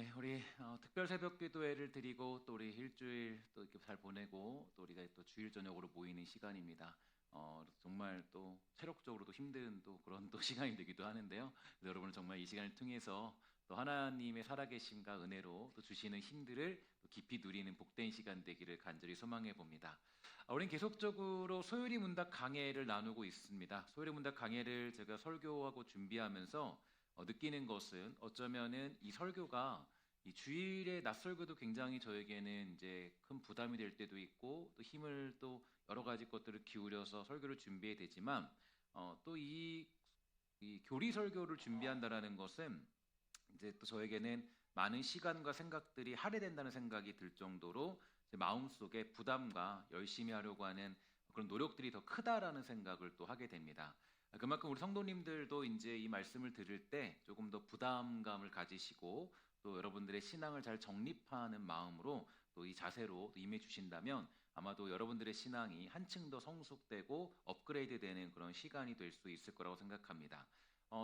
네, 우리 특별 새벽 기도회를 드리고 또 우리 일주일 또 이렇게 잘 보내고 또 우리가 또 주일 저녁으로 모이는 시간입니다. 정말 또 체력적으로도 힘든 또 그런 또 시간이 되기도 하는데요. 그래서 여러분은 정말 이 시간을 통해서 또 하나님의 살아계심과 은혜로 또 주시는 힘들을 또 깊이 누리는 복된 시간 되기를 간절히 소망해 봅니다. 우리는 계속적으로 소요리 문답 강해를 나누고 있습니다. 소요리 문답 강해를 제가 설교하고 준비하면서 느끼는 것은 어쩌면은 이 설교가 이 주일의 낮설교도 굉장히 저에게는 이제 큰 부담이 될 때도 있고 또 힘을 또 여러 가지 것들을 기울여서 설교를 준비해야 되지만 또 이 교리 설교를 준비한다라는 것은 이제 또 저에게는 많은 시간과 생각들이 할애된다는 생각이 들 정도로 제 마음속에 부담과 열심히 하려고 하는 그런 노력들이 더 크다라는 생각을 또 하게 됩니다. 그만큼 우리 성도님들도 이제 이 말씀을 들을 때 조금 더 부담감을 가지시고 또 여러분들의 신앙을 잘 정립하는 마음으로 또 이 자세로 임해 주신다면 아마도 여러분들의 신앙이 한층 더 성숙되고 업그레이드되는 그런 시간이 될 수 있을 거라고 생각합니다.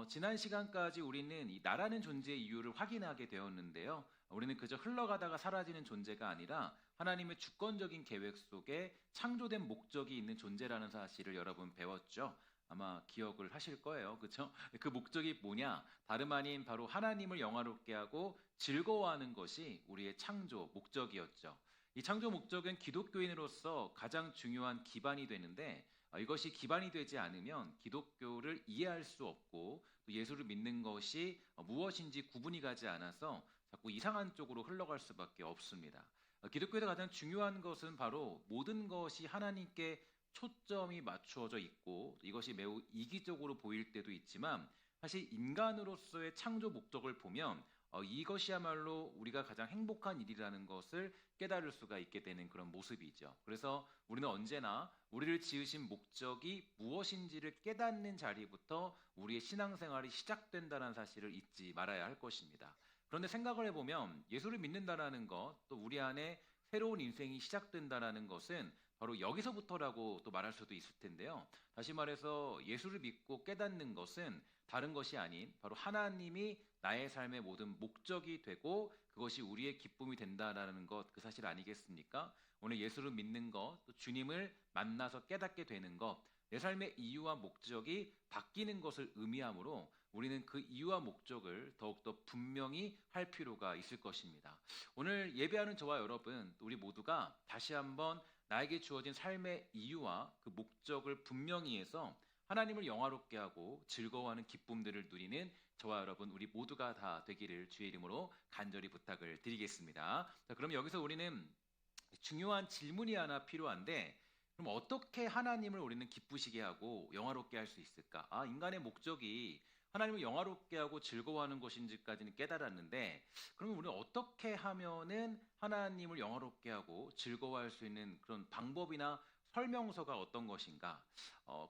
지난 시간까지 우리는 이 나라는 존재의 이유를 확인하게 되었는데요. 우리는 그저 흘러가다가 사라지는 존재가 아니라 하나님의 주권적인 계획 속에 창조된 목적이 있는 존재라는 사실을 여러분 배웠죠. 아마 기억을 하실 거예요. 그렇죠? 그 목적이 뭐냐? 다름 아닌 바로 하나님을 영화롭게 하고 즐거워하는 것이 우리의 창조 목적이었죠. 이 창조 목적은 기독교인으로서 가장 중요한 기반이 되는데 이것이 기반이 되지 않으면 기독교를 이해할 수 없고 또 예수를 믿는 것이 무엇인지 구분이 가지 않아서 자꾸 이상한 쪽으로 흘러갈 수밖에 없습니다. 기독교에서 가장 중요한 것은 바로 모든 것이 하나님께 초점이 맞추어져 있고 이것이 매우 이기적으로 보일 때도 있지만 사실 인간으로서의 창조 목적을 보면 이것이야말로 우리가 가장 행복한 일이라는 것을 깨달을 수가 있게 되는 그런 모습이죠. 그래서 우리는 언제나 우리를 지으신 목적이 무엇인지를 깨닫는 자리부터 우리의 신앙생활이 시작된다는 사실을 잊지 말아야 할 것입니다. 그런데 생각을 해보면 예수를 믿는다라는 것, 또 우리 안에 새로운 인생이 시작된다라는 것은 바로 여기서부터라고 또 말할 수도 있을 텐데요. 다시 말해서 예수를 믿고 깨닫는 것은 다른 것이 아닌 바로 하나님이 나의 삶의 모든 목적이 되고 그것이 우리의 기쁨이 된다라는 것, 그 사실 아니겠습니까? 오늘 예수를 믿는 것, 또 주님을 만나서 깨닫게 되는 것, 내 삶의 이유와 목적이 바뀌는 것을 의미하므로 우리는 그 이유와 목적을 더욱더 분명히 할 필요가 있을 것입니다. 오늘 예배하는 저와 여러분, 우리 모두가 다시 한번 나에게 주어진 삶의 이유와 그 목적을 분명히 해서 하나님을 영화롭게 하고 즐거워하는 기쁨들을 누리는 저와 여러분 우리 모두가 다 되기를 주의 이름으로 간절히 부탁을 드리겠습니다. 자, 그럼 여기서 우리는 중요한 질문이 하나 필요한데 그럼 어떻게 하나님을 우리는 기쁘시게 하고 영화롭게 할 수 있을까? 인간의 목적이 하나님을 영화롭게 하고 즐거워하는 것인지까지는 깨달았는데 그러면 우리는 어떻게 하면은 하나님을 영화롭게 하고 즐거워할 수 있는 그런 방법이나 설명서가 어떤 것인가?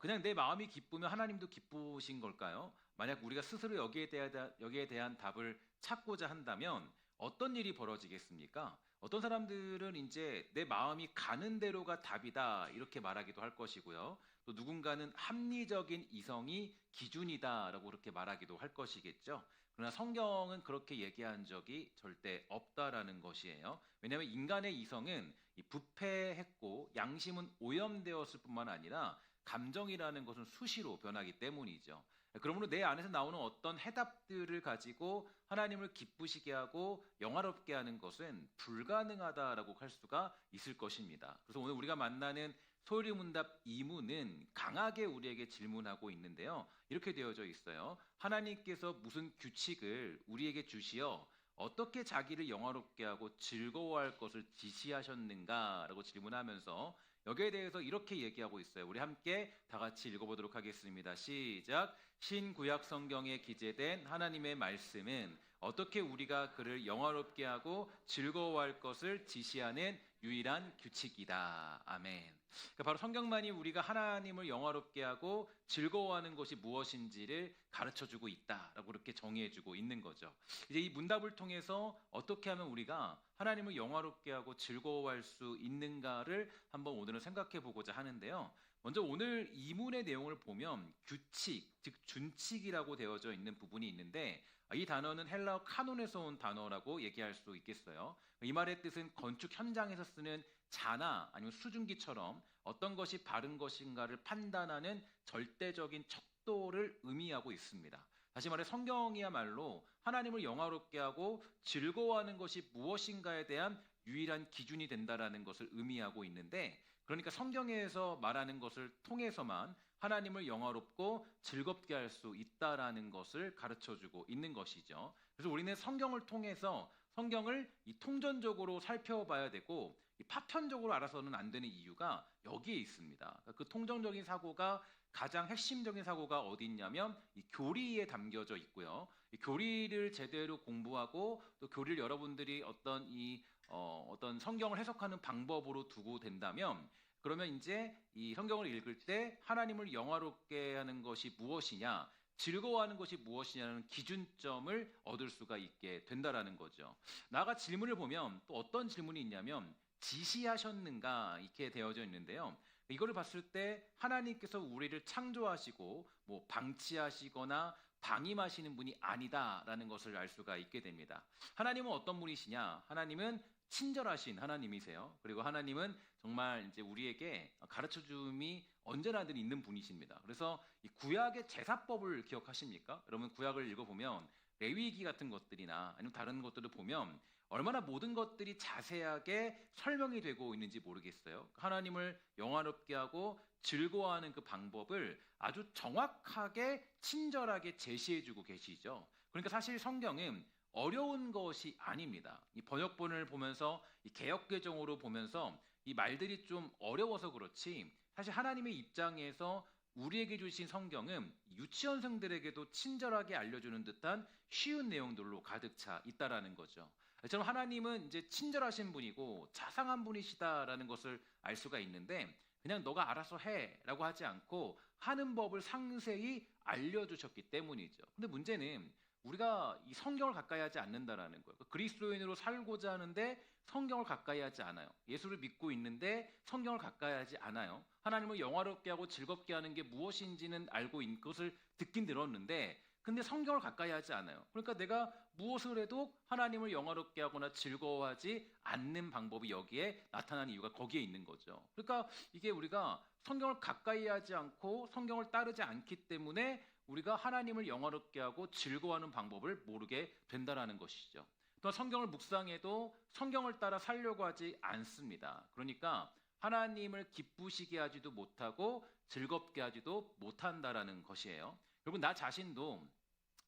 그냥 내 마음이 기쁘면 하나님도 기쁘신 걸까요? 만약 우리가 스스로 여기에 대한 답을 찾고자 한다면 어떤 일이 벌어지겠습니까? 어떤 사람들은 이제 내 마음이 가는 대로가 답이다 이렇게 말하기도 할 것이고요. 또 누군가는 합리적인 이성이 기준이다라고 그렇게 말하기도 할 것이겠죠. 그러나 성경은 그렇게 얘기한 적이 절대 없다라는 것이에요. 왜냐하면 인간의 이성은 부패했고 양심은 오염되었을 뿐만 아니라 감정이라는 것은 수시로 변하기 때문이죠. 그러므로 내 안에서 나오는 어떤 해답들을 가지고 하나님을 기쁘시게 하고 영화롭게 하는 것은 불가능하다라고 할 수가 있을 것입니다. 그래서 오늘 우리가 만나는 소리문답 2문은 강하게 우리에게 질문하고 있는데요. 이렇게 되어져 있어요. 하나님께서 무슨 규칙을 우리에게 주시어 어떻게 자기를 영화롭게 하고 즐거워할 것을 지시하셨는가라고 질문하면서 여기에 대해서 이렇게 얘기하고 있어요. 우리 함께 다 같이 읽어보도록 하겠습니다. 시작. 신구약 성경에 기재된 하나님의 말씀은 어떻게 우리가 그를 영화롭게 하고 즐거워할 것을 지시하는 유일한 규칙이다. 아멘. 그러니까 바로 성경만이 우리가 하나님을 영화롭게 하고 즐거워하는 것이 무엇인지를 가르쳐주고 있다라고 그렇게 정의해주고 있는 거죠. 이제 이 문답을 통해서 어떻게 하면 우리가 하나님을 영화롭게 하고 즐거워할 수 있는가를 한번 오늘은 생각해 보고자 하는데요. 먼저 오늘 이문의 내용을 보면 규칙, 즉 준칙이라고 되어져 있는 부분이 있는데 이 단어는 헬라어 카논에서 온 단어라고 얘기할 수 있겠어요. 이 말의 뜻은 건축 현장에서 쓰는 자나 아니면 수증기처럼 어떤 것이 바른 것인가를 판단하는 절대적인 척도를 의미하고 있습니다. 다시 말해 성경이야말로 하나님을 영화롭게 하고 즐거워하는 것이 무엇인가에 대한 유일한 기준이 된다라는 것을 의미하고 있는데, 그러니까 성경에서 말하는 것을 통해서만 하나님을 영화롭고 즐겁게 할 수 있다라는 것을 가르쳐주고 있는 것이죠. 그래서 우리는 성경을 통해서 성경을 이 통전적으로 살펴봐야 되고 이 파편적으로 알아서는 안 되는 이유가 여기에 있습니다. 그러니까 그 통정적인 사고가 가장 핵심적인 사고가 어디 있냐면 이 교리에 담겨져 있고요. 이 교리를 제대로 공부하고 또 교리를 여러분들이 어떤 성경을 해석하는 방법으로 두고 된다면, 그러면 이제 이 성경을 읽을 때 하나님을 영화롭게 하는 것이 무엇이냐, 즐거워하는 것이 무엇이냐는 기준점을 얻을 수가 있게 된다라는 거죠. 나아가 질문을 보면 또 어떤 질문이 있냐면 지시하셨는가 이렇게 되어져 있는데요. 이거를 봤을 때 하나님께서 우리를 창조하시고 뭐 방치하시거나 방임하시는 분이 아니다라는 것을 알 수가 있게 됩니다. 하나님은 어떤 분이시냐? 하나님은 친절하신 하나님이세요. 그리고 하나님은 정말 이제 우리에게 가르쳐 줌이 언제나 늘 있는 분이십니다. 그래서 이 구약의 제사법을 기억하십니까? 여러분 구약을 읽어보면 레위기 같은 것들이나 아니면 다른 것들을 보면 얼마나 모든 것들이 자세하게 설명이 되고 있는지 모르겠어요. 하나님을 영화롭게 하고 즐거워하는 그 방법을 아주 정확하게 친절하게 제시해주고 계시죠. 그러니까 사실 성경은 어려운 것이 아닙니다. 이 번역본을 보면서 이 개역개정으로 보면서 이 말들이 좀 어려워서 그렇지, 사실 하나님의 입장에서 우리에게 주신 성경은 유치원생들에게도 친절하게 알려주는 듯한 쉬운 내용들로 가득 차 있다라는 거죠. 저는 하나님은 이제 친절하신 분이고 자상한 분이시다라는 것을 알 수가 있는데, 그냥 너가 알아서 해라고 하지 않고 하는 법을 상세히 알려주셨기 때문이죠. 근데 문제는 우리가 이 성경을 가까이 하지 않는다라는 거예요. 그리스도인으로 살고자 하는데 성경을 가까이 하지 않아요. 예수를 믿고 있는데 성경을 가까이 하지 않아요. 하나님을 영화롭게 하고 즐겁게 하는 게 무엇인지는 알고 있는 것을 듣긴 들었는데, 근데 성경을 가까이 하지 않아요. 그러니까 내가 무엇을 해도 하나님을 영화롭게 하거나 즐거워하지 않는 방법이 여기에 나타나는 이유가 거기에 있는 거죠. 그러니까 이게 우리가 성경을 가까이 하지 않고 성경을 따르지 않기 때문에 우리가 하나님을 영화롭게 하고 즐거워하는 방법을 모르게 된다라는 것이죠. 또 성경을 묵상해도 성경을 따라 살려고 하지 않습니다. 그러니까 하나님을 기쁘시게 하지도 못하고 즐겁게 하지도 못한다라는 것이에요. 여러분 나 자신도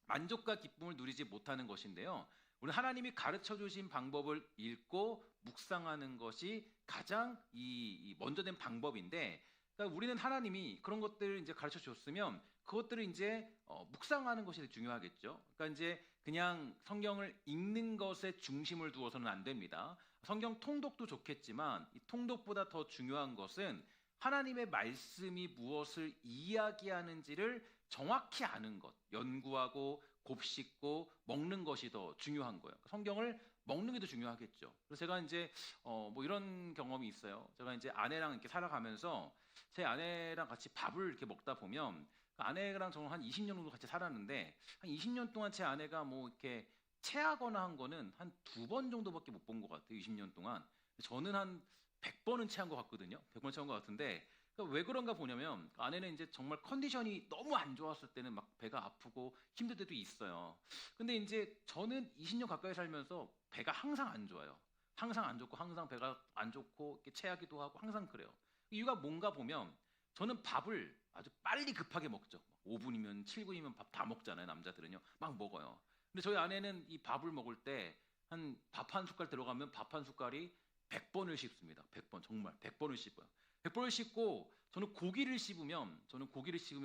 만족과 기쁨을 누리지 못하는 것인데요. 우리 하나님이 가르쳐 주신 방법을 읽고 묵상하는 것이 가장 먼저 된 방법인데, 그러니까 우리는 하나님이 그런 것들을 이제 가르쳐 줬으면 그것들을 이제 묵상하는 것이 중요하겠죠. 그러니까 이제 그냥 성경을 읽는 것에 중심을 두어서는 안 됩니다. 성경 통독도 좋겠지만 이 통독보다 더 중요한 것은 하나님의 말씀이 무엇을 이야기하는지를 정확히 아는 것, 연구하고 곱씹고 먹는 것이 더 중요한 거예요. 성경을 먹는 게 더 중요하겠죠. 그래서 제가 이제 뭐 이런 경험이 있어요. 제가 이제 아내랑 이렇게 살아가면서 제 아내랑 같이 밥을 이렇게 먹다 보면 그 아내랑 저는 한 20년 정도 같이 살았는데 한 20년 동안 제 아내가 뭐 이렇게 체하거나 한 거는 한 2번 정도밖에 못 본 것 같아요. 20년 동안. 저는 한 100번은 체한 것 같거든요. 100번 체한 것 같은데, 그러니까 왜 그런가 보냐면 아내는 이제 정말 컨디션이 너무 안 좋았을 때는 막 배가 아프고 힘들 때도 있어요. 근데 이제 저는 20년 가까이 살면서 배가 항상 안 좋아요. 항상 안 좋고 항상 배가 안 좋고 이렇게 체하기도 하고 항상 그래요. 이유가 뭔가 보면 저는 밥을 아주 빨리 급하게 먹죠. 5분이면 7분이면 밥 다 먹잖아요. 남자들은요. 막 먹어요. 근데 저희 아내는 이 밥을 먹을 때 한 밥 한 숟갈 들어가면 밥 한 숟갈이 100번을 씹습니다. 100번, 정말 100번을 씹어요. 100번을 씹고 저는 고기를 씹으면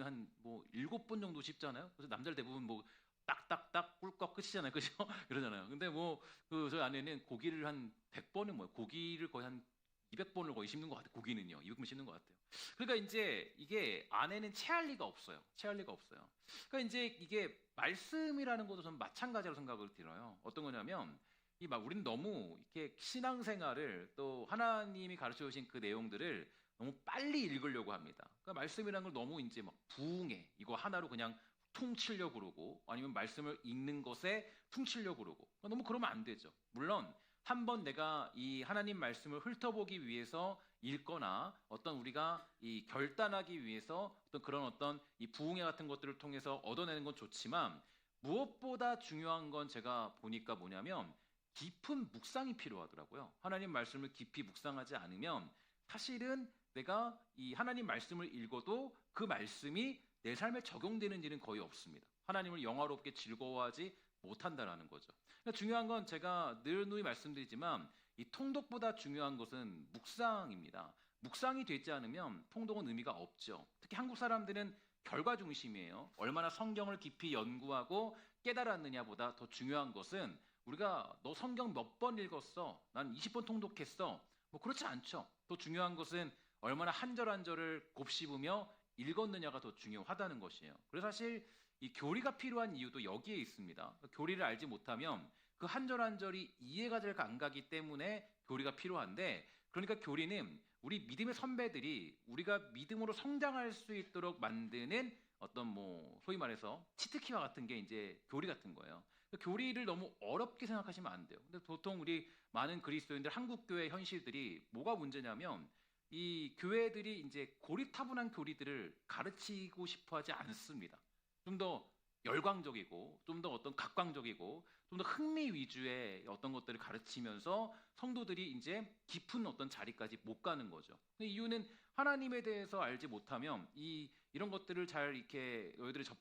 한 뭐 7번 정도 씹잖아요. 그래서 남자들 대부분 뭐 딱딱딱 꿀꺽 끝이잖아요. 그죠? 그러잖아요. 근데 뭐 그 저희 아내는 고기를 한 100번은 뭐예요? 고기를 거의 한 200번을 거의 씹는 것 같아요. 고기는요. 200번 씹는 것 같아요. 그러니까 이제 이게 아내는 체할 리가 없어요. 체할 리가 없어요. 그러니까 이제 이게 말씀이라는 것도 저는 마찬가지라고 생각을 들어요. 어떤 거냐면 우리는 너무 이렇게 신앙생활을 또 하나님이 가르쳐 주신 그 내용들을 너무 빨리 읽으려고 합니다. 그러니까 말씀이라는 걸 너무 이제 막 부흥해 이거 하나로 그냥 퉁치려고 그러고 아니면 말씀을 읽는 것에 퉁치려고 그러고 그러니까 너무 그러면 안 되죠. 물론 한번 내가 이 하나님 말씀을 훑어보기 위해서 읽거나 어떤 우리가 이 결단하기 위해서 어떤 그런 어떤 이 부흥회 같은 것들을 통해서 얻어내는 건 좋지만 무엇보다 중요한 건 제가 보니까 뭐냐면 깊은 묵상이 필요하더라고요. 하나님 말씀을 깊이 묵상하지 않으면 사실은 내가 이 하나님 말씀을 읽어도 그 말씀이 내 삶에 적용되는 일은 거의 없습니다. 하나님을 영화롭게 즐거워하지 못한다라는 거죠. 그러니까 중요한 건 제가 늘 누이 말씀드리지만 이 통독보다 중요한 것은 묵상입니다. 묵상이 되지 않으면 통독은 의미가 없죠. 특히 한국 사람들은 결과 중심이에요. 얼마나 성경을 깊이 연구하고 깨달았느냐보다 더 중요한 것은 우리가 너 성경 몇 번 읽었어? 난 20번 통독했어. 뭐 그렇지 않죠. 더 중요한 것은 얼마나 한 절 한 절을 곱씹으며 읽었느냐가 더 중요하다는 것이에요. 그래서 사실 이 교리가 필요한 이유도 여기에 있습니다. 교리를 알지 못하면 그 한 절 한 절이 이해가 잘 안 가기 때문에 교리가 필요한데 그러니까 교리는 우리 믿음의 선배들이 우리가 믿음으로 성장할 수 있도록 만드는 어떤 뭐 소위 말해서 치트키와 같은 게 이제 교리 같은 거예요. 교리를 너무 어렵게 생각하시면 안 돼요. 근데 보통 우리 많은 그리스도인들 한국 교회 현실들이 뭐가 문제냐면 이 교회들이 이제 고리타분한 교리들을 가르치고 싶어하지 않습니다. 좀 더 열광적이고 좀 더 어떤 각광적이고 좀 더 흥미 위주의 어떤 것들을 가르치면서 성도들이 이제 깊은 어떤 자리까지 못 가는 거죠. 이유는 하나님에 대해서 알지 못하면 이런 것들을 잘 이렇게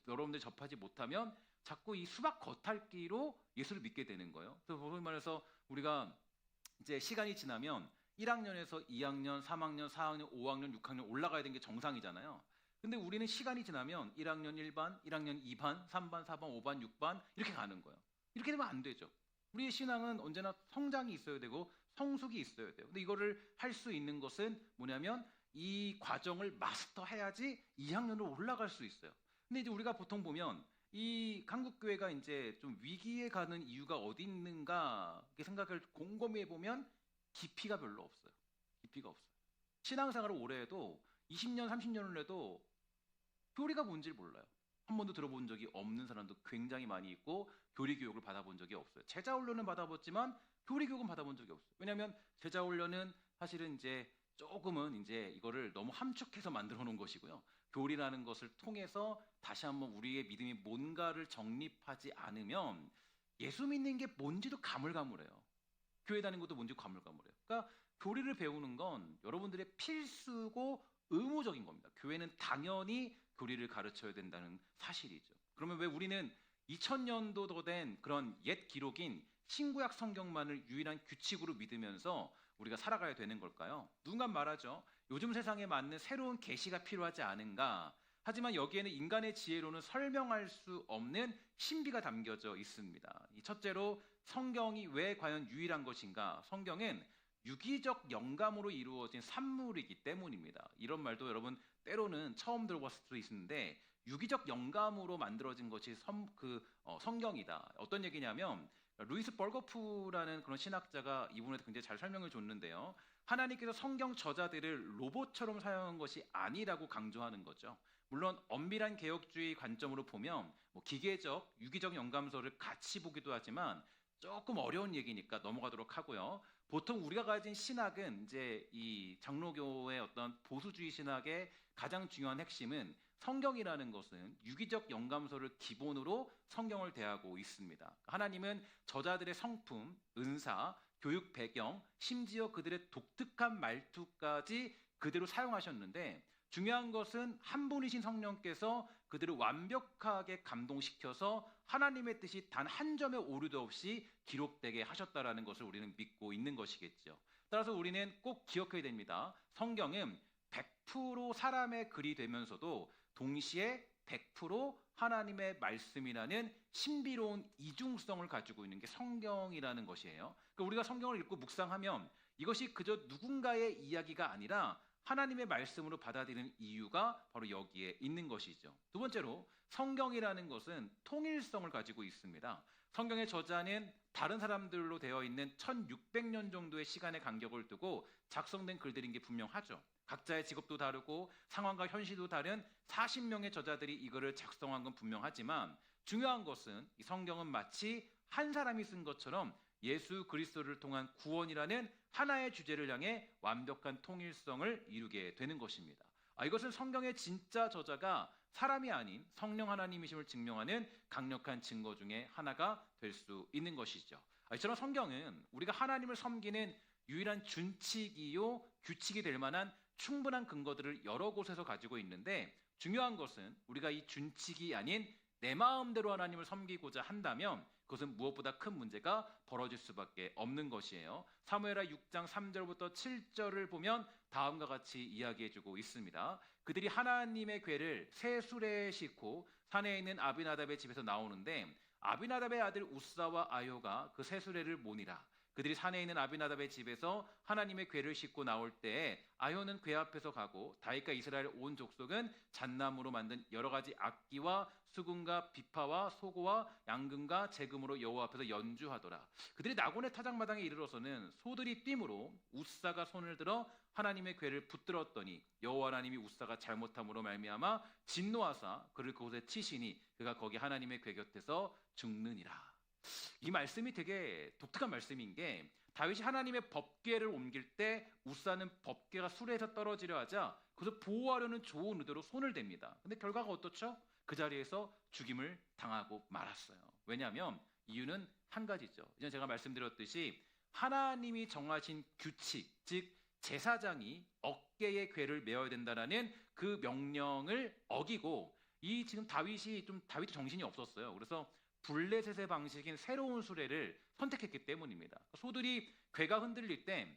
여러분들이 접하지 못하면 자꾸 이 수박 겉핥기로 예수를 믿게 되는 거예요. 그래서 소위 말해서 우리가 이제 시간이 지나면 1학년에서 2학년, 3학년, 4학년, 5학년, 6학년 올라가야 되는 게 정상이잖아요. 근데 우리는 시간이 지나면 1학년 1반, 1학년 2반, 3반, 4반, 5반, 6반 이렇게 가는 거예요. 이렇게 되면 안 되죠. 우리의 신앙은 언제나 성장이 있어야 되고 성숙이 있어야 돼요. 근데 이거를 할 수 있는 것은 뭐냐면 이 과정을 마스터해야지 2학년으로 올라갈 수 있어요. 근데 이제 우리가 보통 보면 이 한국 교회가 이제 좀 위기에 가는 이유가 어디 있는가 이렇게 생각을 곰곰이 해보면 깊이가 별로 없어요. 깊이가 없어요. 신앙생활을 오래 해도 20년, 30년을 해도 교리가 뭔지를 몰라요. 한 번도 들어본 적이 없는 사람도 굉장히 많이 있고 교리 교육을 받아본 적이 없어요. 제자 훈련은 받아봤지만 교리 교육은 받아본 적이 없어요. 왜냐하면 제자 훈련은 사실은 이제 조금은 이제 이거를 너무 함축해서 만들어 놓은 것이고요. 교리라는 것을 통해서 다시 한번 우리의 믿음이 뭔가를 정립하지 않으면 예수 믿는 게 뭔지도 가물가물해요. 교회 다니는 것도 뭔지 가물가물해요. 그러니까 교리를 배우는 건 여러분들의 필수고 의무적인 겁니다. 교회는 당연히 교리를 가르쳐야 된다는 사실이죠. 그러면 왜 우리는 2000년도 더 된 그런 옛 기록인 신구약 성경만을 유일한 규칙으로 믿으면서 우리가 살아가야 되는 걸까요? 누군가 말하죠. 요즘 세상에 맞는 새로운 계시가 필요하지 않은가? 하지만 여기에는 인간의 지혜로는 설명할 수 없는 신비가 담겨져 있습니다. 첫째로 성경이 왜 과연 유일한 것인가? 성경은 유기적 영감으로 이루어진 산물이기 때문입니다. 이런 말도 여러분 때로는 처음 들어봤을 수도 있는데 유기적 영감으로 만들어진 것이 성경이다. 어떤 얘기냐면 루이스 벌거프라는 그런 신학자가 이분에 굉장히 잘 설명을 줬는데요. 하나님께서 성경 저자들을 로봇처럼 사용한 것이 아니라고 강조하는 거죠. 물론 엄밀한 개혁주의 관점으로 보면 뭐 기계적, 유기적 영감서를 같이 보기도 하지만 조금 어려운 얘기니까 넘어가도록 하고요. 보통 우리가 가진 신학은 이제 이 장로교의 어떤 보수주의 신학의 가장 중요한 핵심은 성경이라는 것은 유기적 영감서를 기본으로 성경을 대하고 있습니다. 하나님은 저자들의 성품, 은사, 교육 배경, 심지어 그들의 독특한 말투까지 그대로 사용하셨는데 중요한 것은 한 분이신 성령께서 그들을 완벽하게 감동시켜서 하나님의 뜻이 단 한 점의 오류도 없이 기록되게 하셨다라는 것을 우리는 믿고 있는 것이겠죠. 따라서 우리는 꼭 기억해야 됩니다. 성경은 100% 사람의 글이 되면서도 동시에 100% 하나님의 말씀이라는 신비로운 이중성을 가지고 있는 게 성경이라는 것이에요. 그러니까 우리가 성경을 읽고 묵상하면 이것이 그저 누군가의 이야기가 아니라 하나님의 말씀으로 받아들이는 이유가 바로 여기에 있는 것이죠. 두 번째로 성경이라는 것은 통일성을 가지고 있습니다. 성경의 저자는 다른 사람들로 되어 있는 1600년 정도의 시간의 간격을 두고 작성된 글들인 게 분명하죠. 각자의 직업도 다르고 상황과 현실도 다른 40명의 저자들이 이거를 작성한 건 분명하지만 중요한 것은 이 성경은 마치 한 사람이 쓴 것처럼 예수 그리스도를 통한 구원이라는 하나의 주제를 향해 완벽한 통일성을 이루게 되는 것입니다. 이것은 성경의 진짜 저자가 사람이 아닌 성령 하나님이심을 증명하는 강력한 증거 중에 하나가 될 수 있는 것이죠. 이처럼 성경은 우리가 하나님을 섬기는 유일한 준칙이요 규칙이 될 만한 충분한 근거들을 여러 곳에서 가지고 있는데 중요한 것은 우리가 이 준칙이 아닌 내 마음대로 하나님을 섬기고자 한다면 그것은 무엇보다 큰 문제가 벌어질 수밖에 없는 것이에요. 사무엘하 6장 3절부터 7절을 보면 다음과 같이 이야기해주고 있습니다. 그들이 하나님의 궤를 새 수레에 싣고 산에 있는 아비나답의 집에서 나오는데 아비나답의 아들 우사와 아요가 그 새 수레를 모니라. 그들이 산에 있는 아비나답의 집에서 하나님의 궤를 싣고 나올 때에 아요는 궤 앞에서 가고 다윗과 이스라엘 온 족속은 잣나무로 만든 여러 가지 악기와 수금과 비파와 소고와 양금과 재금으로 여호와 앞에서 연주하더라. 그들이 나곤의 타작마당에 이르러서는 소들이 띠므로 우사가 손을 들어 하나님의 궤를 붙들었더니 여호와 하나님이 우사가 잘못함으로 말미암아 진노하사 그를 그곳에 치시니 그가 거기 하나님의 궤 곁에서 죽느니라. 이 말씀이 되게 독특한 말씀인 게 다윗이 하나님의 법궤를 옮길 때 우사는 법궤가 수레에서 떨어지려 하자 그것을 보호하려는 좋은 의도로 손을 댑니다. 근데 결과가 어떻죠? 그 자리에서 죽임을 당하고 말았어요. 왜냐하면 이유는 한 가지죠. 이전 제가 말씀드렸듯이 하나님이 정하신 규칙, 즉 제사장이 어깨에 궤를 메어야 된다라는 그 명령을 어기고 이 지금 다윗이 정신이 없었어요. 그래서 블레셋의 방식인 새로운 수레를 선택했기 때문입니다. 소들이 궤가 흔들릴 때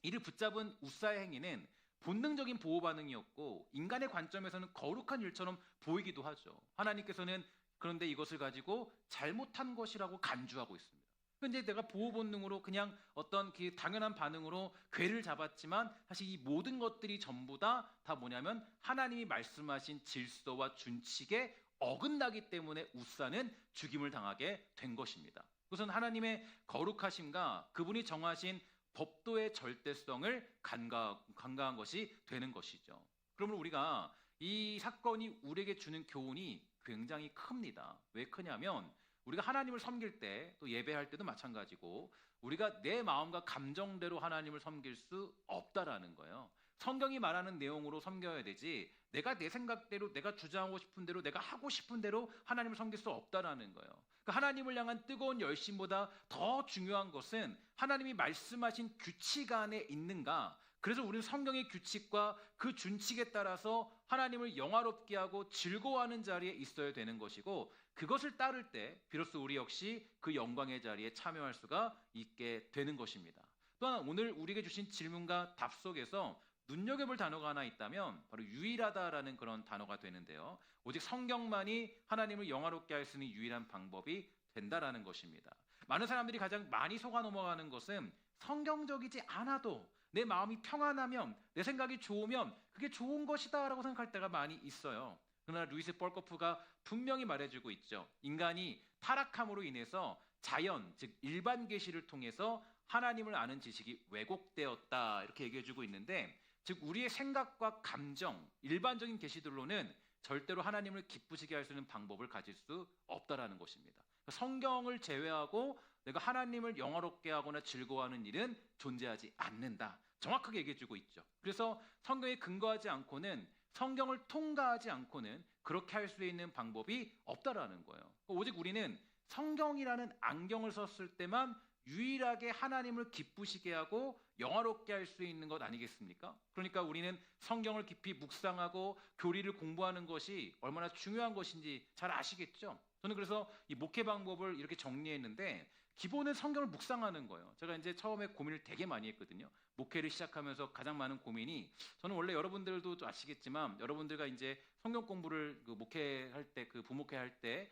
이를 붙잡은 우사의 행위는 본능적인 보호 반응이었고 인간의 관점에서는 거룩한 일처럼 보이기도 하죠. 하나님께서는 그런데 이것을 가지고 잘못한 것이라고 간주하고 있습니다. 근데 내가 보호 본능으로 그냥 어떤 그 당연한 반응으로 궤를 잡았지만 사실 이 모든 것들이 전부 다 뭐냐면 하나님이 말씀하신 질서와 준칙에 어긋나기 때문에 우사는 죽임을 당하게 된 것입니다. 그것은 하나님의 거룩하심과 그분이 정하신 법도의 절대성을 간과한 것이 되는 것이죠. 그러면 우리가 이 사건이 우리에게 주는 교훈이 굉장히 큽니다. 왜 크냐면 우리가 하나님을 섬길 때 또 예배할 때도 마찬가지고 우리가 내 마음과 감정대로 하나님을 섬길 수 없다라는 거예요. 성경이 말하는 내용으로 섬겨야 되지 내가 내 생각대로 내가 주장하고 싶은 대로 내가 하고 싶은 대로 하나님을 섬길 수 없다라는 거예요. 그러니까 하나님을 향한 뜨거운 열심보다 더 중요한 것은 하나님이 말씀하신 규칙 안에 있는가. 그래서 우리는 성경의 규칙과 그 준칙에 따라서 하나님을 영화롭게 하고 즐거워하는 자리에 있어야 되는 것이고 그것을 따를 때 비로소 우리 역시 그 영광의 자리에 참여할 수가 있게 되는 것입니다. 또한 오늘 우리에게 주신 질문과 답 속에서 눈여겨볼 단어가 하나 있다면 바로 유일하다라는 그런 단어가 되는데요. 오직 성경만이 하나님을 영화롭게 할 수 있는 유일한 방법이 된다라는 것입니다. 많은 사람들이 가장 많이 속아 넘어가는 것은 성경적이지 않아도 내 마음이 평안하면 내 생각이 좋으면 그게 좋은 것이다라고 생각할 때가 많이 있어요. 그러나 루이스 뻘거프가 분명히 말해주고 있죠. 인간이 타락함으로 인해서 자연, 즉 일반 계시를 통해서 하나님을 아는 지식이 왜곡되었다 이렇게 얘기해주고 있는데 즉 우리의 생각과 감정, 일반적인 계시들로는 절대로 하나님을 기쁘시게 할 수 있는 방법을 가질 수 없다라는 것입니다. 성경을 제외하고 내가 하나님을 영화롭게 하거나 즐거워하는 일은 존재하지 않는다. 정확하게 얘기해주고 있죠. 그래서 성경에 근거하지 않고는 성경을 통과하지 않고는 그렇게 할 수 있는 방법이 없다라는 거예요. 오직 우리는 성경이라는 안경을 썼을 때만 유일하게 하나님을 기쁘시게 하고 영화롭게 할 수 있는 것 아니겠습니까? 그러니까 우리는 성경을 깊이 묵상하고 교리를 공부하는 것이 얼마나 중요한 것인지 잘 아시겠죠? 저는 그래서 이 목회 방법을 이렇게 정리했는데 기본은 성경을 묵상하는 거예요. 제가 이제 처음에 고민을 되게 많이 했거든요. 목회를 시작하면서 가장 많은 고민이 저는 원래 여러분들도 아시겠지만 여러분들과 이제 성경 공부를 그 목회할 때 그 부목회 할 때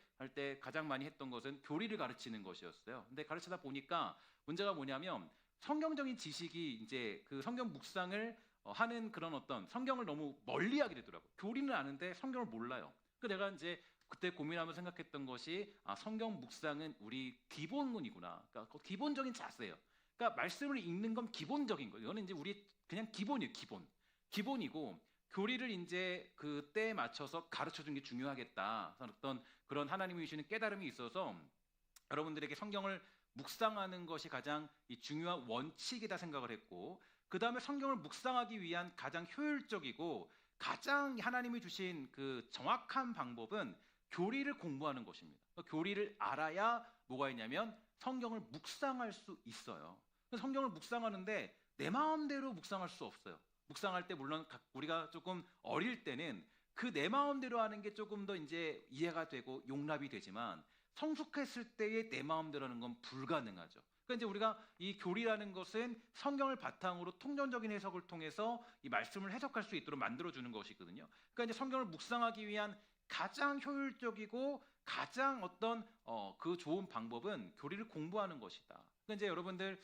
가장 많이 했던 것은 교리를 가르치는 것이었어요. 근데 가르치다 보니까 문제가 뭐냐면 성경적인 지식이 이제 그 성경 묵상을 하는 그런 어떤 성경을 너무 멀리하게 되더라고요. 교리는 아는데 성경을 몰라요. 그 내가 이제 그때 고민하면서 생각했던 것이 성경 묵상은 우리 기본문이구나. 그러니까 기본적인 자세예요. 그러니까 말씀을 읽는 건 기본적인 거예요. 이거는 이제 우리 그냥 기본이에요. 기본이고 교리를 이제 그 때에 맞춰서 가르쳐 주는 게 중요하겠다. 어떤 그런 하나님이 주시는 깨달음이 있어서 여러분들에게 성경을 묵상하는 것이 가장 이 중요한 원칙이다 생각을 했고, 그 다음에 성경을 묵상하기 위한 가장 효율적이고 가장 하나님이 주신 그 정확한 방법은 교리를 공부하는 것입니다. 교리를 알아야 뭐가 있냐면 성경을 묵상할 수 있어요. 성경을 묵상하는데 내 마음대로 묵상할 수 없어요. 묵상할 때 물론 우리가 조금 어릴 때는 그 내 마음대로 하는 게 조금 더 이제 이해가 되고 용납이 되지만 성숙했을 때의 내 마음대로 하는 건 불가능하죠. 그러니까 이제 우리가 이 교리라는 것은 성경을 바탕으로 통전적인 해석을 통해서 이 말씀을 해석할 수 있도록 만들어주는 것이거든요. 그러니까 이제 성경을 묵상하기 위한 가장 효율적이고 가장 어떤 그 좋은 방법은 교리를 공부하는 것이다. 그러니까 이제 여러분들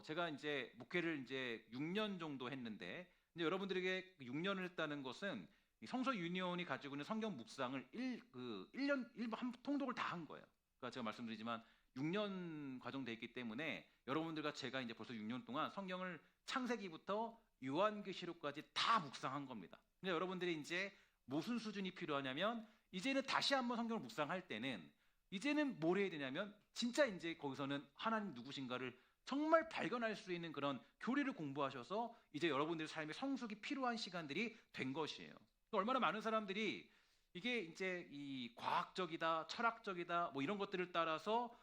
제가 이제 목회를 이제 6년 정도 했는데 이제 여러분들에게 6년을 했다는 것은 성서 유니온이 가지고 있는 성경 묵상을 1년 한 통독을 다 한 거예요. 그러니까 제가 말씀드리지만 6년 과정돼 있기 때문에 여러분들과 제가 이제 벌써 6년 동안 성경을 창세기부터 요한계시록까지 다 묵상한 겁니다. 근데 여러분들이 이제 무슨 수준이 필요하냐면 이제는 다시 한번 성경을 묵상할 때는 이제는 뭘 해야 되냐면 진짜 이제 거기서는 하나님 누구신가를 정말 발견할 수 있는 그런 교리를 공부하셔서 이제 여러분들의 삶의 성숙이 필요한 시간들이 된 것이에요. 얼마나 많은 사람들이 이게 이제 이 과학적이다, 철학적이다, 뭐 이런 것들을 따라서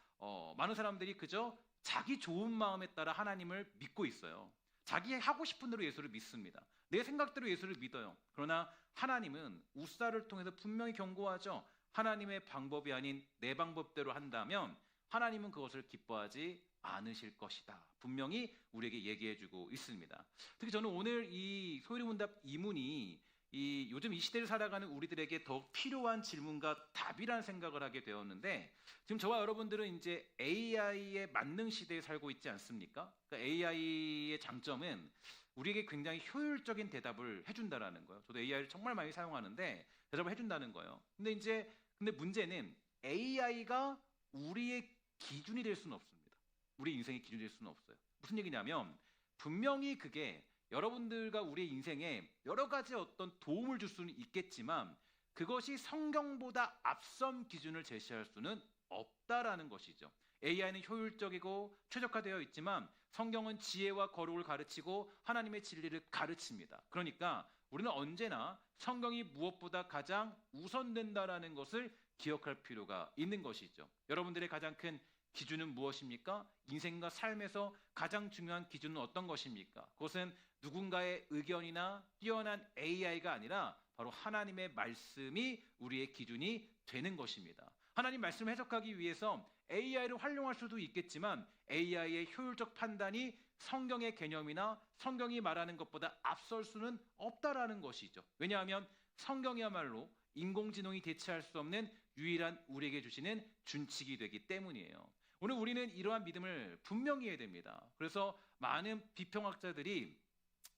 많은 사람들이 그저 자기 좋은 마음에 따라 하나님을 믿고 있어요. 자기 하고 싶은 대로 예수를 믿습니다. 내 생각대로 예수를 믿어요. 그러나 하나님은 우사를 통해서 분명히 경고하죠. 하나님의 방법이 아닌 내 방법대로 한다면 하나님은 그것을 기뻐하지 않으실 것이다. 분명히 우리에게 얘기해주고 있습니다. 특히 저는 오늘 이 소리문답 이문이 이 요즘 이 시대를 살아가는 우리들에게 더 필요한 질문과 답이라는 생각을 하게 되었는데, 지금 저와 여러분들은 이제 AI의 만능 시대에 살고 있지 않습니까? 그러니까 AI의 장점은 우리에게 굉장히 효율적인 대답을 해준다라는 거예요. 저도 AI를 정말 많이 사용하는데 대답을 해준다는 거예요. 근데 문제는 AI가 우리의 기준이 될 수는 없습니다. 우리 인생의 기준이 될 수는 없어요. 무슨 얘기냐면 분명히 그게 여러분들과 우리의 인생에 여러 가지 어떤 도움을 줄 수는 있겠지만 그것이 성경보다 앞선 기준을 제시할 수는 없다라는 것이죠. AI는 효율적이고 최적화되어 있지만 성경은 지혜와 거룩을 가르치고 하나님의 진리를 가르칩니다. 그러니까 우리는 언제나 성경이 무엇보다 가장 우선된다라는 것을 기억할 필요가 있는 것이죠. 여러분들의 가장 큰 기준은 무엇입니까? 인생과 삶에서 가장 중요한 기준은 어떤 것입니까? 그것은 누군가의 의견이나 뛰어난 AI가 아니라 바로 하나님의 말씀이 우리의 기준이 되는 것입니다. 하나님 말씀을 해석하기 위해서 AI를 활용할 수도 있겠지만 AI의 효율적 판단이 성경의 개념이나 성경이 말하는 것보다 앞설 수는 없다라는 것이죠. 왜냐하면 성경이야말로 인공지능이 대체할 수 없는 유일한 우리에게 주시는 준칙이 되기 때문이에요. 오늘 우리는 이러한 믿음을 분명히 해야 됩니다. 그래서 많은 비평학자들이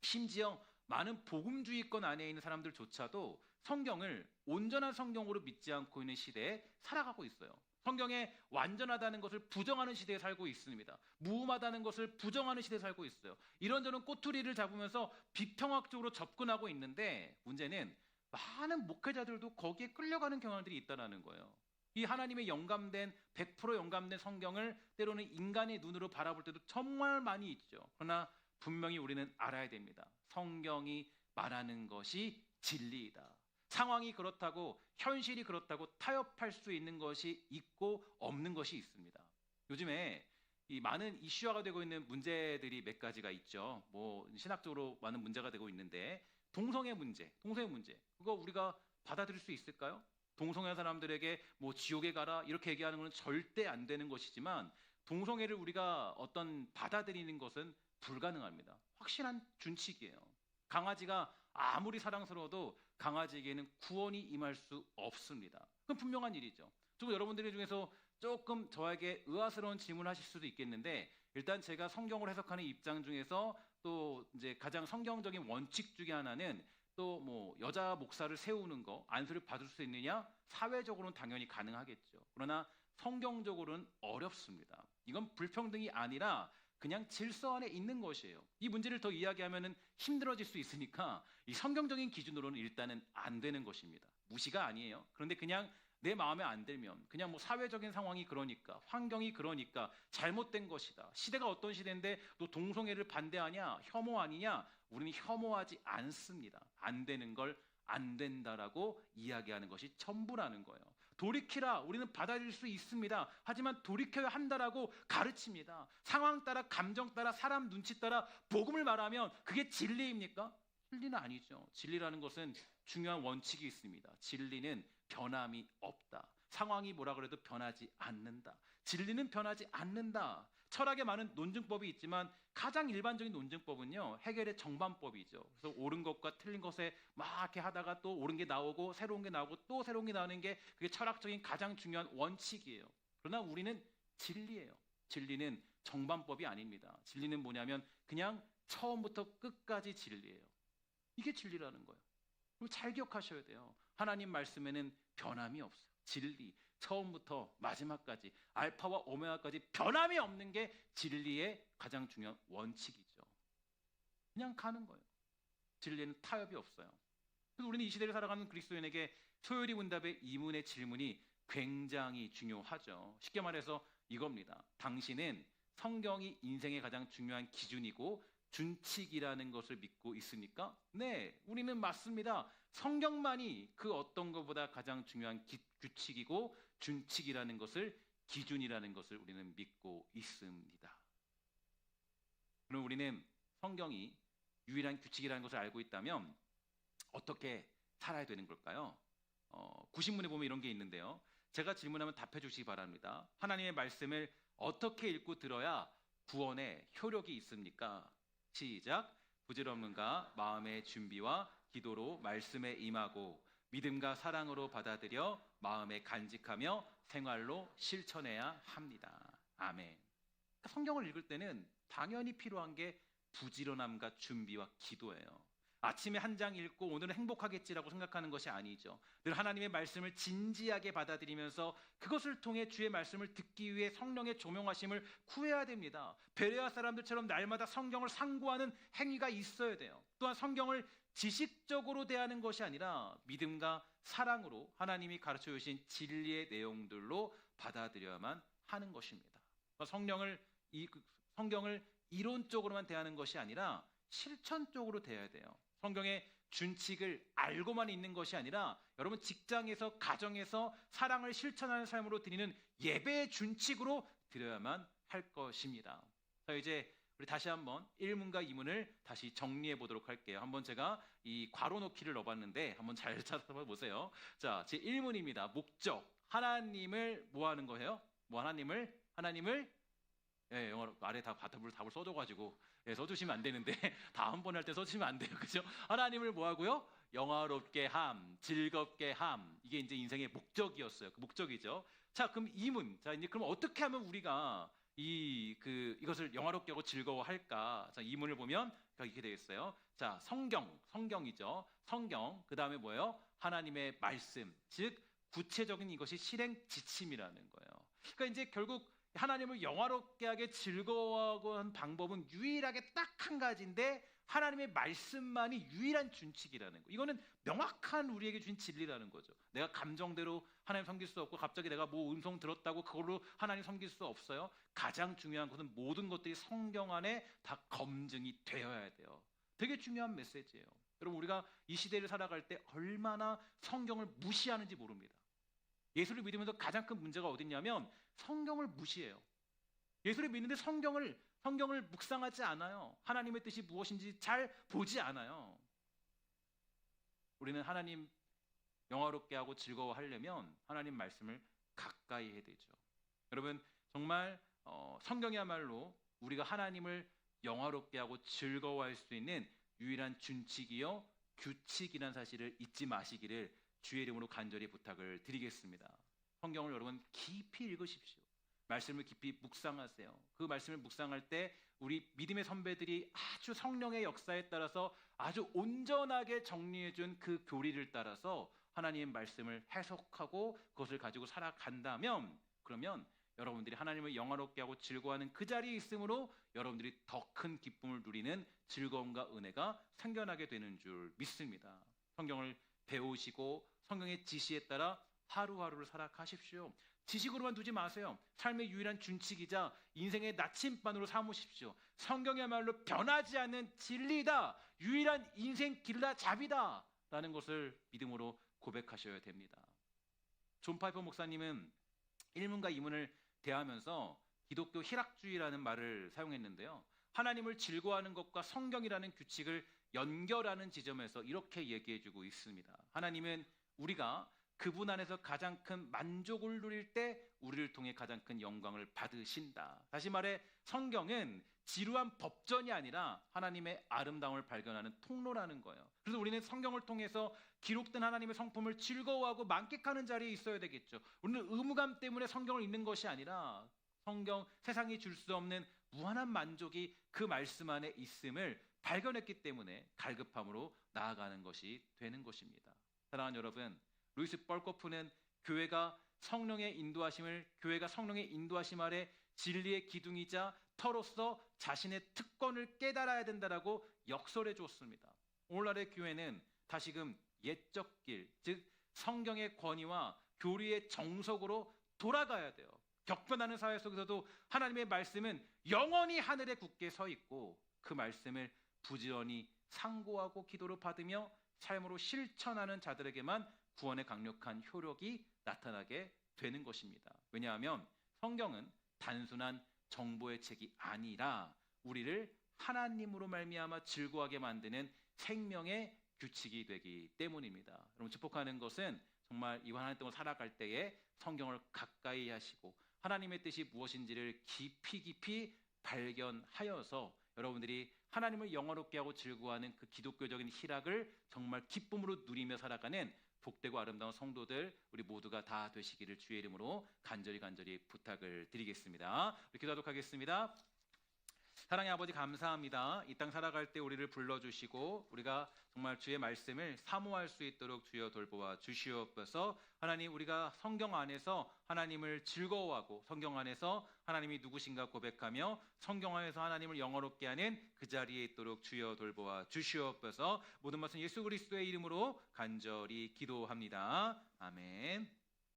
심지어 많은 복음주의권 안에 있는 사람들조차도 성경을 온전한 성경으로 믿지 않고 있는 시대에 살아가고 있어요. 성경에 완전하다는 것을 부정하는 시대에 살고 있습니다. 무음하다는 것을 부정하는 시대에 살고 있어요. 이런저런 꼬투리를 잡으면서 비평학적으로 접근하고 있는데 문제는 많은 목회자들도 거기에 끌려가는 경향들이 있다는 거예요. 이 하나님의 영감된 100% 영감된 성경을 때로는 인간의 눈으로 바라볼 때도 정말 많이 있죠. 그러나 분명히 우리는 알아야 됩니다. 성경이 말하는 것이 진리이다. 상황이 그렇다고 현실이 그렇다고 타협할 수 있는 것이 있고 없는 것이 있습니다. 요즘에 이 많은 이슈화가 되고 있는 문제들이 몇 가지가 있죠. 뭐 신학적으로 많은 문제가 되고 있는데 동성애 문제. 그거 우리가 받아들일 수 있을까요? 동성애 사람들에게 뭐 지옥에 가라 이렇게 얘기하는 것은 절대 안 되는 것이지만 동성애를 우리가 어떤 받아들이는 것은 불가능합니다. 확실한 준칙이에요. 강아지가 아무리 사랑스러워도 강아지에게는 구원이 임할 수 없습니다. 그건 분명한 일이죠. 조금 여러분들 중에서 조금 저에게 의아스러운 질문을 하실 수도 있겠는데 일단 제가 성경을 해석하는 입장 중에서 또 이제 가장 성경적인 원칙 중에 하나는 또 뭐 여자 목사를 세우는 거 안수를 받을 수 있느냐? 사회적으로는 당연히 가능하겠죠. 그러나 성경적으로는 어렵습니다. 이건 불평등이 아니라 그냥 질서 안에 있는 것이에요. 이 문제를 더 이야기하면 힘들어질 수 있으니까 이 성경적인 기준으로는 일단은 안 되는 것입니다. 무시가 아니에요. 그런데 그냥 내 마음에 안 들면 그냥 뭐 사회적인 상황이 그러니까 환경이 그러니까 잘못된 것이다. 시대가 어떤 시대인데 너 동성애를 반대하냐? 혐오 아니냐? 우리는 혐오하지 않습니다. 안 되는 걸 안 된다라고 이야기하는 것이 전부라는 거예요. 돌이키라 우리는 받아들일 수 있습니다. 하지만 돌이켜야 한다라고 가르칩니다. 상황 따라 감정 따라 사람 눈치 따라 복음을 말하면 그게 진리입니까? 진리는 아니죠. 진리라는 것은 중요한 원칙이 있습니다. 진리는 변함이 없다. 상황이 뭐라 그래도 변하지 않는다. 진리는 변하지 않는다. 철학에 많은 논증법이 있지만 가장 일반적인 논증법은요 해결의 정반법이죠. 그래서 옳은 것과 틀린 것에 막 이렇게 하다가 또 옳은 게 나오고 새로운 게 나오고 또 새로운 게 나오는 게 그게 철학적인 가장 중요한 원칙이에요. 그러나 우리는 진리예요. 진리는 정반법이 아닙니다. 진리는 뭐냐면 그냥 처음부터 끝까지 진리예요. 이게 진리라는 거예요. 그럼 잘 기억하셔야 돼요. 하나님 말씀에는 변함이 없어요. 진리 처음부터 마지막까지 알파와 오메가까지 변함이 없는 게 진리의 가장 중요한 원칙이죠. 그냥 가는 거예요. 진리에는 타협이 없어요. 그래서 우리는 이 시대를 살아가는 그리스도인에게 소요리 문답의 이문의 질문이 굉장히 중요하죠. 쉽게 말해서 이겁니다. 당신은 성경이 인생의 가장 중요한 기준이고 준칙이라는 것을 믿고 있습니까? 네, 우리는 맞습니다. 성경만이 그 어떤 것보다 가장 중요한 규칙이고 준칙이라는 것을 기준이라는 것을 우리는 믿고 있습니다. 그럼 우리는 성경이 유일한 규칙이라는 것을 알고 있다면 어떻게 살아야 되는 걸까요? 구신문에 보면 이런 게 있는데요. 제가 질문하면 답해 주시기 바랍니다. 하나님의 말씀을 어떻게 읽고 들어야 구원에 효력이 있습니까? 시작. 부질없는가 마음의 준비와 기도로 말씀에 임하고 믿음과 사랑으로 받아들여 마음에 간직하며 생활로 실천해야 합니다. 아멘. 성경을 읽을 때는 당연히 필요한 게 부지런함과 준비와 기도예요. 아침에 한 장 읽고 오늘은 행복하겠지라고 생각하는 것이 아니죠. 늘 하나님의 말씀을 진지하게 받아들이면서 그것을 통해 주의 말씀을 듣기 위해 성령의 조명하심을 구해야 됩니다. 베레아 사람들처럼 날마다 성경을 상고하는 행위가 있어야 돼요. 또한 성경을 지식적으로 대하는 것이 아니라 믿음과 사랑으로 하나님이 가르쳐 주신 진리의 내용들로 받아들여야만 하는 것입니다. 성경을 이론적으로만 대하는 것이 아니라 실천적으로 대해야 돼요. 성경의 준칙을 알고만 있는 것이 아니라 여러분 직장에서 가정에서 사랑을 실천하는 삶으로 드리는 예배의 준칙으로 드려야만 할 것입니다. 자, 이제 우리 다시 한번 1문과 2문을 다시 정리해 보도록 할게요. 한번 제가 이 괄호 넣기를 넣어봤는데 한번 잘 찾아보세요. 자, 제 1문입니다. 목적. 하나님을 뭐 하는 거예요? 하나님을 예, 영어로 아래 다 답을 써줘가지고 예, 써주시면 안 되는데 다음번에 할 때 써주시면 안 돼요, 그죠? 하나님을 뭐 하고요? 영화롭게 함, 즐겁게 함. 이게 이제 인생의 목적이었어요. 그 목적이죠. 자, 그럼 2문. 자, 이제 그럼 어떻게 하면 우리가 이것을 영화롭게 하고 즐거워할까? 자, 2문을 보면 이렇게 되겠어요. 자, 성경이죠. 성경. 그 다음에 뭐예요? 하나님의 말씀. 즉 구체적인 이것이 실행 지침이라는 거예요. 그러니까 이제 결국 하나님을 영화롭게 하게 즐거워하고 하는 방법은 유일하게 딱 한 가지인데 하나님의 말씀만이 유일한 준칙이라는 거예요. 이거는 명확한 우리에게 주신 진리라는 거죠. 내가 감정대로 하나님 섬길 수 없고 갑자기 내가 뭐 음성 들었다고 그걸로 하나님 섬길 수 없어요. 가장 중요한 것은 모든 것들이 성경 안에 다 검증이 되어야 돼요. 되게 중요한 메시지예요. 여러분 우리가 이 시대를 살아갈 때 얼마나 성경을 무시하는지 모릅니다. 예수를 믿으면서 가장 큰 문제가 어딨냐면 성경을 무시해요. 예수를 믿는데 성경을 묵상하지 않아요. 하나님의 뜻이 무엇인지 잘 보지 않아요. 우리는 하나님 영화롭게 하고 즐거워하려면 하나님 말씀을 가까이 해야 되죠. 여러분 정말 성경이야말로 우리가 하나님을 영화롭게 하고 즐거워할 수 있는 유일한 준칙이요 규칙이라는 사실을 잊지 마시기를 주의 이름으로 간절히 부탁을 드리겠습니다. 성경을 여러분 깊이 읽으십시오. 말씀을 깊이 묵상하세요. 그 말씀을 묵상할 때 우리 믿음의 선배들이 아주 성령의 역사에 따라서 아주 온전하게 정리해준 그 교리를 따라서 하나님의 말씀을 해석하고 그것을 가지고 살아간다면, 그러면 여러분들이 하나님을 영화롭게 하고 즐거워하는 그 자리에 있으므로 여러분들이 더 큰 기쁨을 누리는 즐거움과 은혜가 생겨나게 되는 줄 믿습니다. 성경을 배우시고 성경의 지시에 따라 하루하루를 살아가십시오. 지식으로만 두지 마세요. 삶의 유일한 준칙이자 인생의 나침반으로 삼으십시오. 성경이야말로 변하지 않는 진리다, 유일한 인생 길라 잡이다 라는 것을 믿음으로 고백하셔야 됩니다. 존 파이퍼 목사님은 일문과 이문을 대하면서 기독교 희락주의라는 말을 사용했는데요, 하나님을 즐거워하는 것과 성경이라는 규칙을 연결하는 지점에서 이렇게 얘기해주고 있습니다. 하나님은 우리가 그분 안에서 가장 큰 만족을 누릴 때 우리를 통해 가장 큰 영광을 받으신다. 다시 말해 성경은 지루한 법전이 아니라 하나님의 아름다움을 발견하는 통로라는 거예요. 그래서 우리는 성경을 통해서 기록된 하나님의 성품을 즐거워하고 만끽하는 자리에 있어야 되겠죠. 우리는 의무감 때문에 성경을 읽는 것이 아니라 성경, 세상이 줄 수 없는 무한한 만족이 그 말씀 안에 있음을 발견했기 때문에 갈급함으로 나아가는 것이 되는 것입니다. 사랑하는 여러분, 루이스 뻘코프는 교회가 성령의 인도하심 아래 진리의 기둥이자 터로서 자신의 특권을 깨달아야 된다라고 역설해 주었습니다. 오늘날의 교회는 다시금 옛적 길, 즉 성경의 권위와 교리의 정석으로 돌아가야 돼요. 격변하는 사회 속에서도 하나님의 말씀은 영원히 하늘에 굳게 서 있고 그 말씀을 부지런히 상고하고 기도로 받으며 삶으로 실천하는 자들에게만 구원의 강력한 효력이 나타나게 되는 것입니다. 왜냐하면 성경은 단순한 정보의 책이 아니라 우리를 하나님으로 말미암아 즐거워하게 만드는 생명의 규칙이 되기 때문입니다. 여러분, 축복하는 것은 정말 이 하나님 동안 살아갈 때에 성경을 가까이 하시고 하나님의 뜻이 무엇인지를 깊이 발견하여서 여러분들이 하나님을 영화롭게 하고 즐거워하는 그 기독교적인 희락을 정말 기쁨으로 누리며 살아가는 복되고 아름다운 성도들 우리 모두가 다 되시기를 주의 이름으로 간절히 부탁을 드리겠습니다. 우리 기도하도록 하겠습니다. 사랑의 아버지, 감사합니다. 이 땅 살아갈 때 우리를 불러주시고 우리가 정말 주의 말씀을 사모할 수 있도록 주여 돌보아 주시옵소서. 하나님, 우리가 성경 안에서 하나님을 즐거워하고 성경 안에서 하나님이 누구신가 고백하며 성경 안에서 하나님을 영화롭게 하는 그 자리에 있도록 주여 돌보아 주시옵소서. 모든 말씀 예수 그리스도의 이름으로 간절히 기도합니다. 아멘.